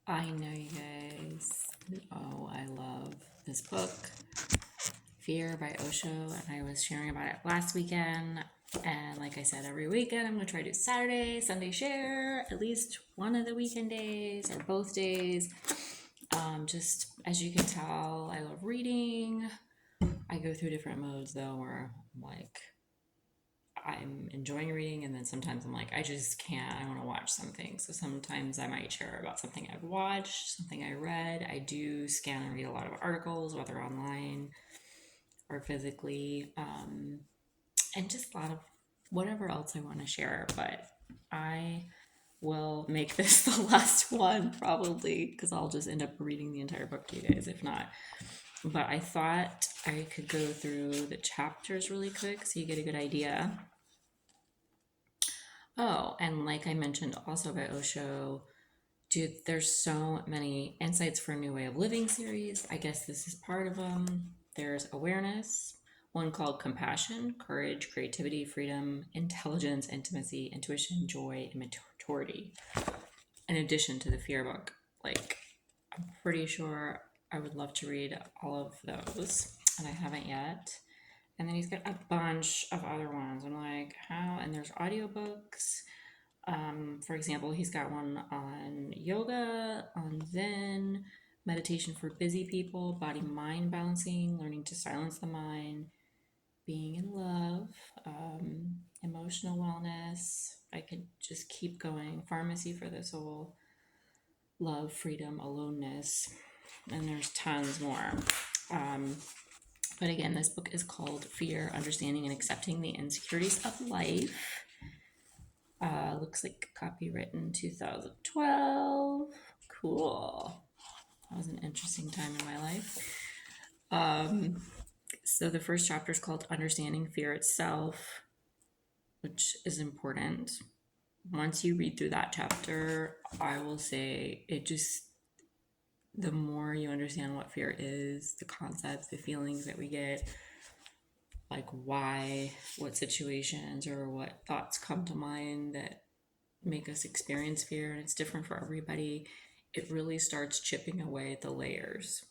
I know you guys. Oh, I love this book, Fear by Osho, and I was sharing about it last weekend. And like I said, every weekend I'm gonna try to do Saturday, Sunday share, at least one of the weekend days or both days. Just as you can tell, I love reading. I go through different modes though, where I'm like, I'm enjoying reading, and then sometimes I'm like, I just can't. I want to watch something. So sometimes I might share about something I've watched, something I read. I do scan and read a lot of articles, whether online or physically, and just a lot of whatever else I want to share. But I will make this the last one probably because I'll just end up reading the entire book to you guys if not. But I thought I could go through the chapters really quick so you get a good idea. Oh, and like I mentioned also by Osho, dude, there's so many insights for a new way of living series. I guess this is part of them. There's awareness, one called compassion, courage, creativity, freedom, intelligence, intimacy, intuition, joy, and maturity. In addition to the fear book, like I'm pretty sure I would love to read all of those, and I haven't yet. And then he's got a bunch of other ones. I'm like, how? And there's audiobooks. For example, he's got one on yoga, on Zen, meditation for busy people, body mind balancing, learning to silence the mind, being in love, emotional wellness. I could just keep going. Pharmacy for the soul, love, freedom, aloneness, and there's tons more. Um, but again, this book is called Fear, Understanding and Accepting the Insecurities of Life. Looks like copywritten 2012. Cool. That was an interesting time in my life. So the first chapter is called Understanding Fear Itself, which is important. Once you read through that chapter, I will say it just, the more you understand what fear is, the concepts, the feelings that we get, like why, what situations or what thoughts come to mind that make us experience fear, and it's different for everybody, it really starts chipping away at the layers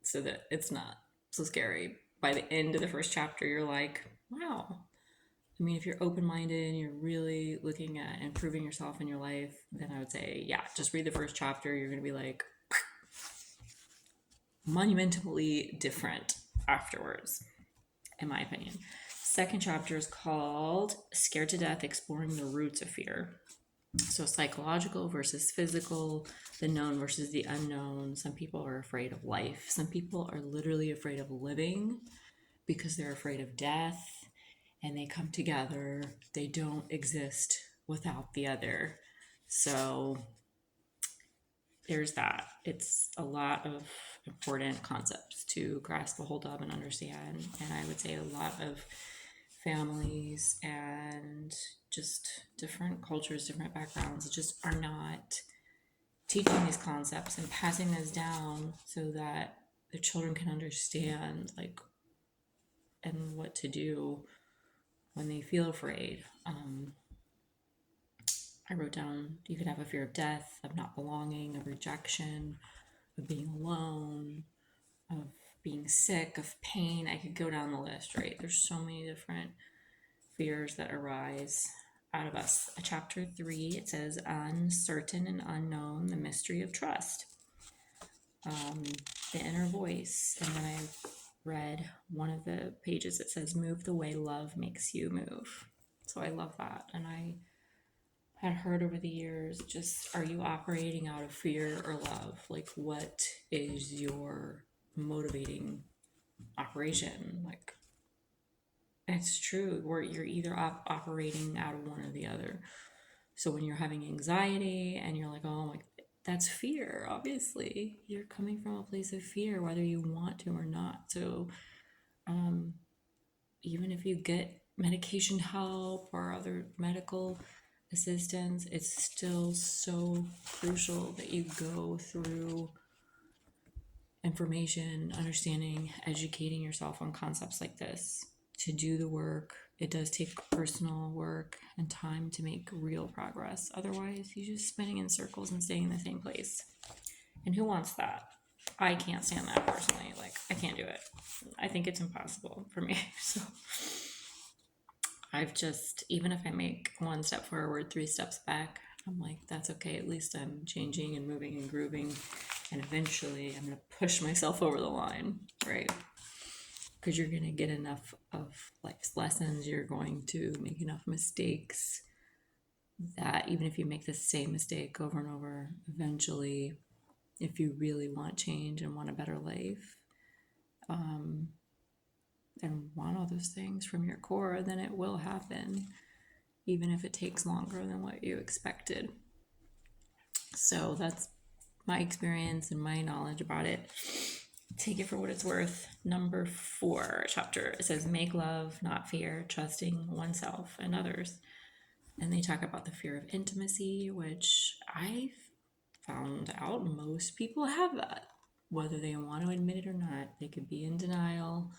so that it's not so scary. By the end of the first chapter, you're like, wow. I mean, if you're open minded and you're really looking at improving yourself in your life, then I would say, yeah, just read the first chapter. You're going to be like monumentally different afterwards, in my opinion. Second chapter is called Scared to Death, Exploring the Roots of Fear. So psychological versus physical, the known versus the unknown. Some people are afraid of life. Some people are literally afraid of living because they're afraid of death, and they come together. They don't exist without the other. So there's that. It's a lot of important concepts to grasp a hold of and understand. And I would say a lot of families and just different cultures, different backgrounds just are not teaching these concepts and passing those down so that the children can understand like and what to do when they feel afraid. I wrote down you could have a fear of death, of not belonging, of rejection, of being alone, of being sick, of pain. I could go down the list, right? There's so many different fears that arise out of us. Chapter 3, it says uncertain and unknown, the mystery of trust, the inner voice. And then I read one of the pages that says move the way love makes you move. So I love that. And I had heard over the years, just are you operating out of fear or love? Like what is your motivating operation? Like it's true, where you're either operating out of one or the other. So when you're having anxiety and you're like, oh my, that's fear. Obviously, you're coming from a place of fear, whether you want to or not. So even if you get medication help or other medical assistance, it's still so crucial that you go through information, understanding, educating yourself on concepts like this to do the work. It does take personal work and time to make real progress. Otherwise, you're just spinning in circles and staying in the same place. And who wants that? I can't stand that personally. Like, I can't do it. I think it's impossible for me. So I've just, even if I make one step forward, three steps back, I'm like, that's okay. At least I'm changing and moving and grooving. And eventually I'm going to push myself over the line, right? Because you're going to get enough of life's lessons. You're going to make enough mistakes that even if you make the same mistake over and over, eventually, if you really want change and want a better life, and want all those things from your core, then it will happen, even if it takes longer than what you expected. So that's my experience and my knowledge about it. Take it for what it's worth. Number 4 chapter, it says, make love, not fear, trusting oneself and others. And they talk about the fear of intimacy, which I found out most people have that. Whether they want to admit it or not, they could be in denial.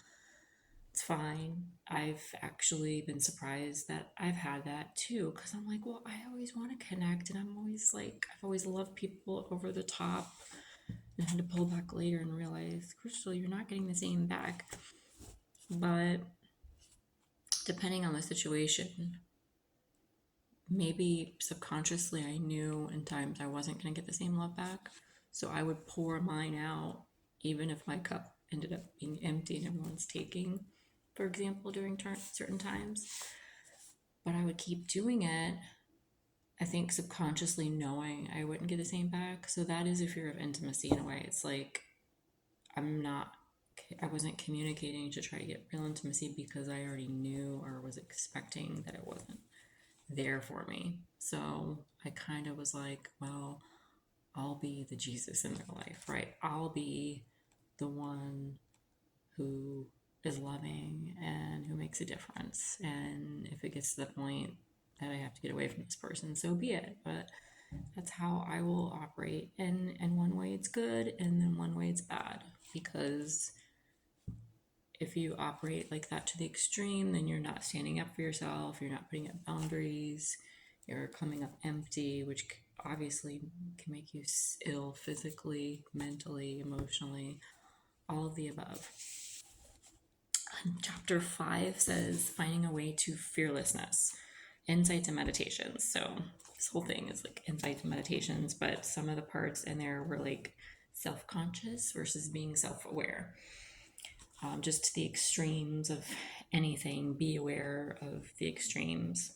It's fine. I've actually been surprised that I've had that too, because I'm like, well, I always want to connect, and I'm always like, I've always loved people over the top, and I had to pull back later and realize, Crystal, you're not getting the same back. But depending on the situation, maybe subconsciously I knew in times I wasn't going to get the same love back. So I would pour mine out, even if my cup ended up being empty and everyone's taking, for example, during certain times. But I would keep doing it, I think subconsciously knowing I wouldn't get the same back. So that is a fear of intimacy in a way. It's like I wasn't communicating to try to get real intimacy because I already knew or was expecting that it wasn't there for me. So I kind of was like, well, I'll be the Jesus in their life, right? I'll be the one who is loving and who makes a difference. And if it gets to the point that I have to get away from this person, so be it. But that's how I will operate. And one way it's good, and then one way it's bad. Because if you operate like that to the extreme, then you're not standing up for yourself, you're not putting up boundaries, you're coming up empty, which obviously can make you ill physically, mentally, emotionally, all of the above. And chapter 5 says, finding a way to fearlessness, insights and meditations. So this whole thing is like insights and meditations, but some of the parts in there were like self-conscious versus being self-aware. Just to the extremes of anything, be aware of the extremes.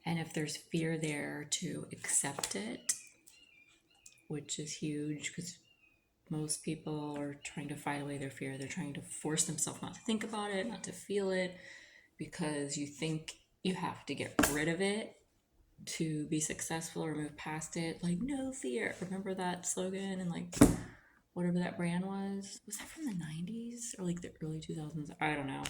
And if there's fear there, to accept it, which is huge because most people are trying to fight away their fear. They're trying to force themselves not to think about it, not to feel it, because you think you have to get rid of it to be successful or move past it. Like, no fear. Remember that slogan and like whatever that brand was? Was that from the 90s or like the early 2000s? I don't know.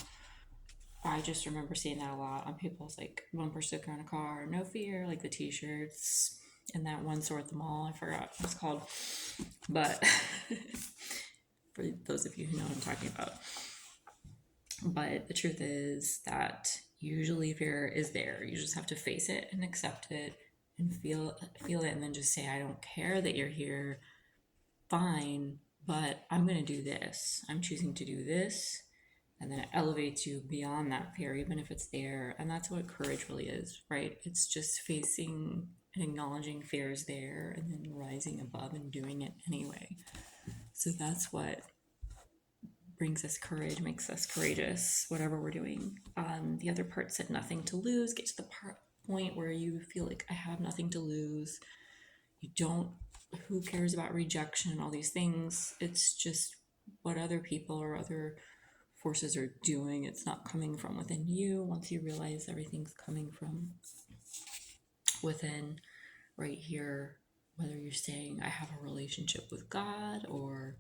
I just remember seeing that a lot on people's like bumper sticker on a car. No fear, like the t-shirts and that one store at the mall. I forgot what it's called. But for those of you who know what I'm talking about. But the truth is that usually fear is there. You just have to face it and accept it and feel it, and then just say, I don't care that you're here. Fine, but I'm going to do this. I'm choosing to do this. And then it elevates you beyond that fear, even if it's there. And that's what courage really is, right? It's just facing and acknowledging fear is there and then rising above and doing it anyway. So that's what brings us courage, makes us courageous, whatever we're doing. The other part said nothing to lose. Get to the point where you feel like I have nothing to lose. You don't, who cares about rejection and all these things? It's just what other people or other forces are doing. It's not coming from within you. Once you realize everything's coming from within, right here, whether you're saying I have a relationship with God or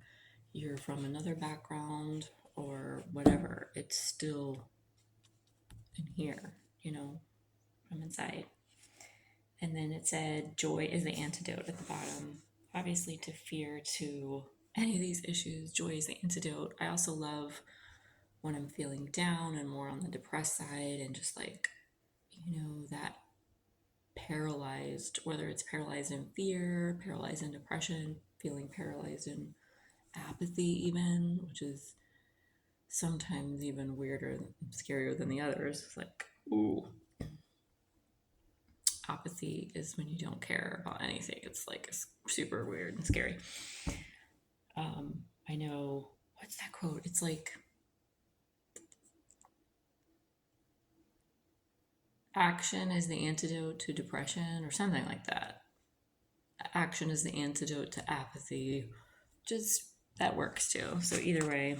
you're from another background or whatever, it's still in here, from inside. And then it said joy is the antidote at the bottom. Obviously, to fear, to any of these issues, joy is the antidote. I also love when I'm feeling down and more on the depressed side and just like, that paralyzed, whether it's paralyzed in fear, paralyzed in depression, feeling paralyzed in apathy, even, which is sometimes even weirder, scarier than the others. It's like, ooh, apathy is when you don't care about anything. It's like super weird and scary. I know, what's that quote? It's like, action is the antidote to depression or something like that. Action is the antidote to apathy. Just that works too. So either way.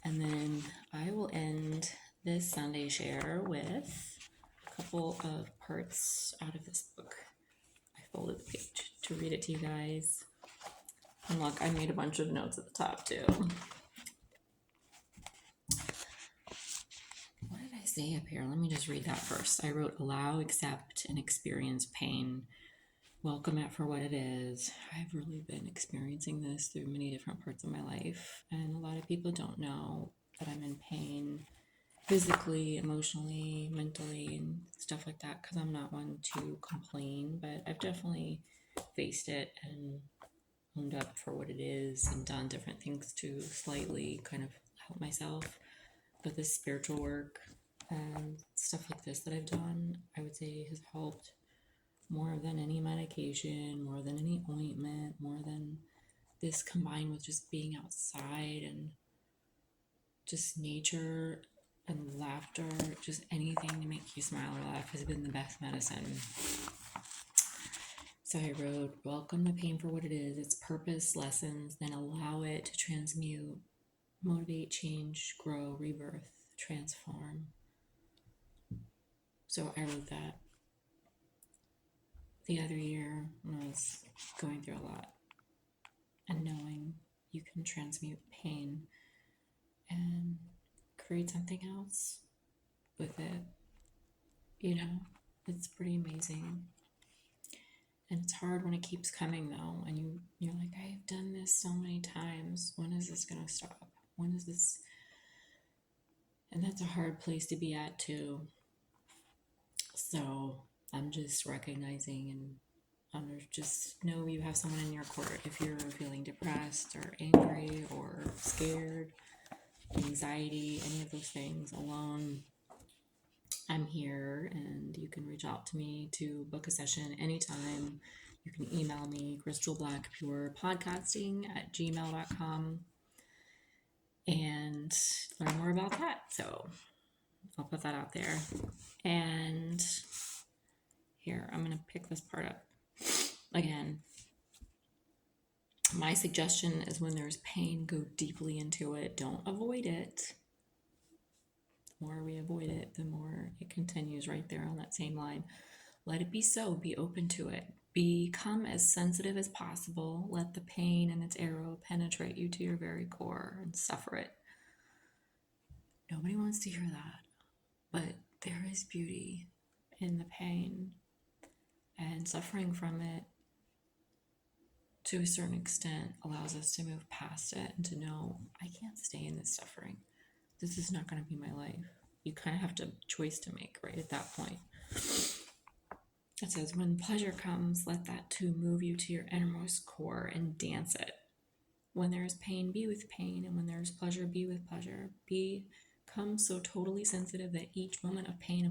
And then I will end this Sunday share with a couple of parts out of this book. I folded the page to read it to you guys. And look, I made a bunch of notes at the top too. What did I say up here? Let me just read that first. I wrote, allow, accept, and experience pain. Welcome it for what it is. I've really been experiencing this through many different parts of my life, and a lot of people don't know that I'm in pain physically, emotionally, mentally, and stuff like that, because I'm not one to complain, but I've definitely faced it and owned up for what it is and done different things to slightly kind of help myself. But this spiritual work and stuff like this that I've done, I would say has helped more than any medication, more than any ointment, more than this, combined with just being outside and just nature and laughter, just anything to make you smile or laugh has been the best medicine. So I wrote, welcome the pain for what it is, its purpose, lessons, then allow it to transmute, motivate, change, grow, rebirth, transform. So I wrote that the other year when I was going through a lot, and knowing you can transmute pain and create something else with it, it's pretty amazing. And it's hard when it keeps coming though, and you're like, I've done this so many times, when is this gonna stop? When is this? And that's a hard place to be at too. So I'm just recognizing and just know you have someone in your court if you're feeling depressed or angry or scared, anxiety, any of those things, alone. I'm here, and you can reach out to me to book a session anytime. You can email me, crystalblackpurepodcasting@gmail.com, and learn more about that. So I'll put that out there. And here, I'm going to pick this part up. Again, my suggestion is when there's pain, go deeply into it. Don't avoid it. The more we avoid it, the more it continues right there on that same line. Let it be so. Be open to it. Become as sensitive as possible. Let the pain and its arrow penetrate you to your very core and suffer it. Nobody wants to hear that, but there is beauty in the pain, and suffering from it to a certain extent allows us to move past it and to know, I can't stay in this suffering. This is not going to be my life. You kind of have a choice to make right at that point. It says, when pleasure comes, let that too move you to your innermost core and dance it. When there is pain, be with pain. And when there is pleasure, be with pleasure. Become so totally sensitive that each moment of pain